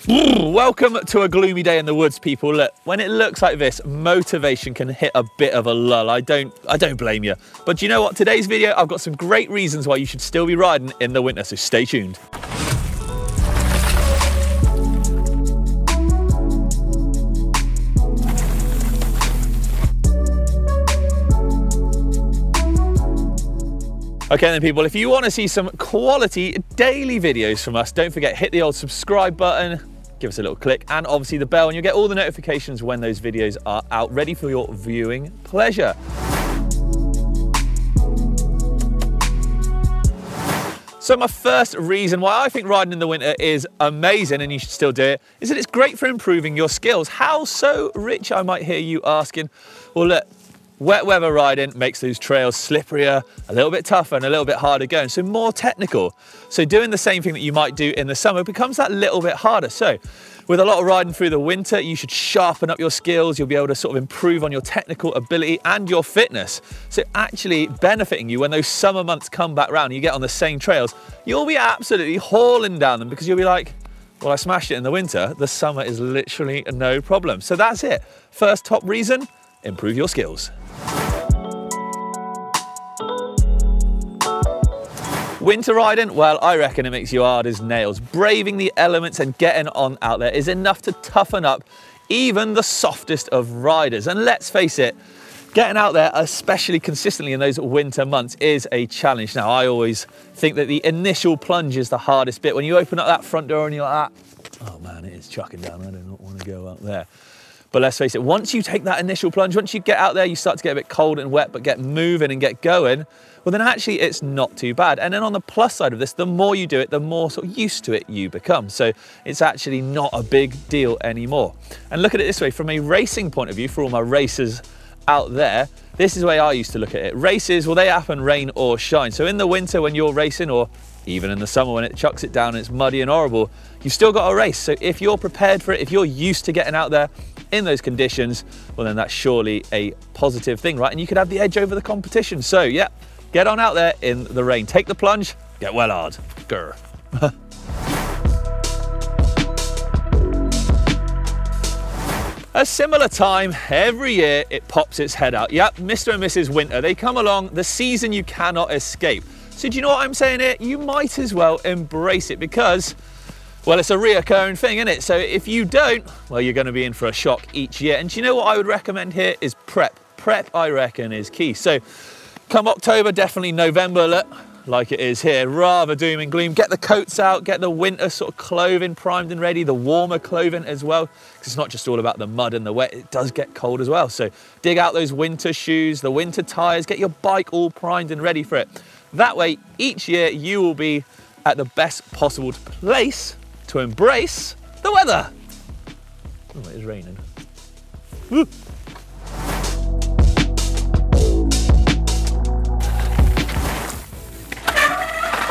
Welcome to a gloomy day in the woods, people. Look, when it looks like this, motivation can hit a bit of a lull. I don't blame you. But you know what? Today's video, I've got some great reasons why you should still be riding in the winter, so stay tuned. Okay then people, if you want to see some quality daily videos from us, don't forget, hit the old subscribe button, give us a little click, and obviously the bell, and you'll get all the notifications when those videos are out, ready for your viewing pleasure. So my first reason why I think riding in the winter is amazing, and you should still do it, is that it's great for improving your skills. How so, Rich, I might hear you asking? Well look, wet weather riding makes those trails slipperier, a little bit tougher and a little bit harder going, so more technical. So doing the same thing that you might do in the summer becomes that little bit harder. So with a lot of riding through the winter, you should sharpen up your skills. You'll be able to sort of improve on your technical ability and your fitness. So actually benefiting you when those summer months come back round and you get on the same trails, you'll be absolutely hauling down them because you'll be like, well, I smashed it in the winter. The summer is literally no problem. So that's it. First top reason, improve your skills. Winter riding, well, I reckon it makes you hard as nails. Braving the elements and getting on out there is enough to toughen up even the softest of riders. And let's face it, getting out there, especially consistently in those winter months, is a challenge. Now, I always think that the initial plunge is the hardest bit. When you open up that front door and you're like, oh man, it is chucking down. I do not want to go out there. But let's face it, once you take that initial plunge, once you get out there, you start to get a bit cold and wet, but get moving and get going, well then actually it's not too bad. And then on the plus side of this, the more you do it, the more sort of used to it you become. So it's actually not a big deal anymore. And look at it this way, from a racing point of view, for all my racers out there, this is the way I used to look at it. Races, well, they happen rain or shine. So in the winter when you're racing, or even in the summer when it chucks it down and it's muddy and horrible, you've still got a race. So if you're prepared for it, if you're used to getting out there in those conditions, well then that's surely a positive thing, right? And you could have the edge over the competition. So yeah, get on out there in the rain, take the plunge, get well hard. Grr. A similar time every year, it pops its head out. Yep, Mr. and Mrs. Winter, they come along, the season you cannot escape. So do you know what I'm saying here? You might as well embrace it because, well, it's a reoccurring thing, isn't it? So if you don't, well, you're going to be in for a shock each year. And do you know what I would recommend here is prep. Prep, I reckon, is key. So come October, definitely November, look, like it is here, rather doom and gloom. Get the coats out, get the winter sort of clothing primed and ready, the warmer clothing as well, because it's not just all about the mud and the wet, it does get cold as well. So dig out those winter shoes, the winter tires, get your bike all primed and ready for it. That way, each year you will be at the best possible place to embrace the weather. Oh, it is raining. Woo.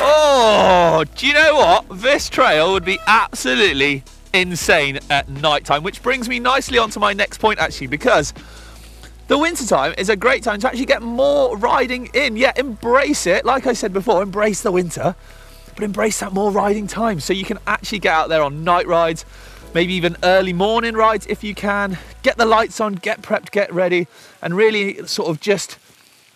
Oh, do you know what? This trail would be absolutely insane at night time, which brings me nicely onto my next point actually, because the winter time is a great time to actually get more riding in. Yeah, embrace it. Like I said before, embrace the winter, but embrace that more riding time. So you can actually get out there on night rides, maybe even early morning rides if you can. Get the lights on, get prepped, get ready, and really sort of just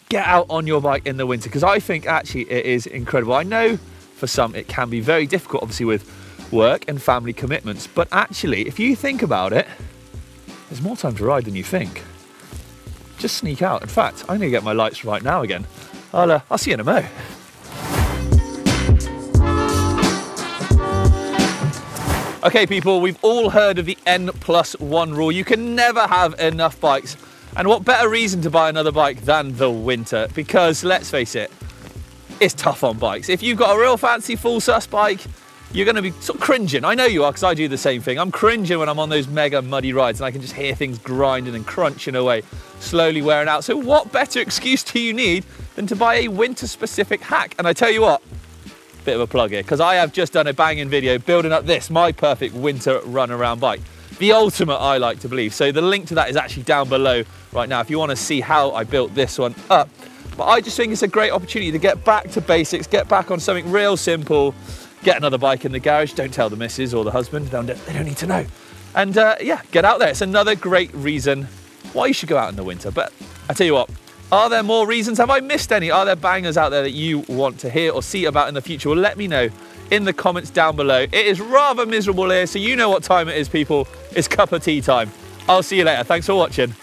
get out on your bike in the winter, because I think actually it is incredible. I know for some it can be very difficult, obviously with work and family commitments, but actually if you think about it, there's more time to ride than you think. Just sneak out. In fact, I'm gonna get my lights right now again. I'll see you in a mo. Okay people, we've all heard of the N+1 rule. You can never have enough bikes. And what better reason to buy another bike than the winter? Because let's face it, it's tough on bikes. If you've got a real fancy full sus bike, you're going to be sort of cringing. I know you are, because I do the same thing. I'm cringing when I'm on those mega muddy rides and I can just hear things grinding and crunching away, slowly wearing out. So what better excuse do you need than to buy a winter specific hack? And I tell you what, bit of a plug here, because I have just done a banging video building up this, my perfect winter run around bike. The ultimate, I like to believe. So the link to that is actually down below right now if you want to see how I built this one up. But I just think it's a great opportunity to get back to basics, get back on something real simple, get another bike in the garage. Don't tell the missus or the husband, they don't need to know. And yeah, get out there. It's another great reason why you should go out in the winter. But I tell you what, are there more reasons? Have I missed any? Are there bangers out there that you want to hear or see about in the future? Well, let me know in the comments down below. It is rather miserable here, so you know what time it is, people. It's cup of tea time. I'll see you later. Thanks for watching.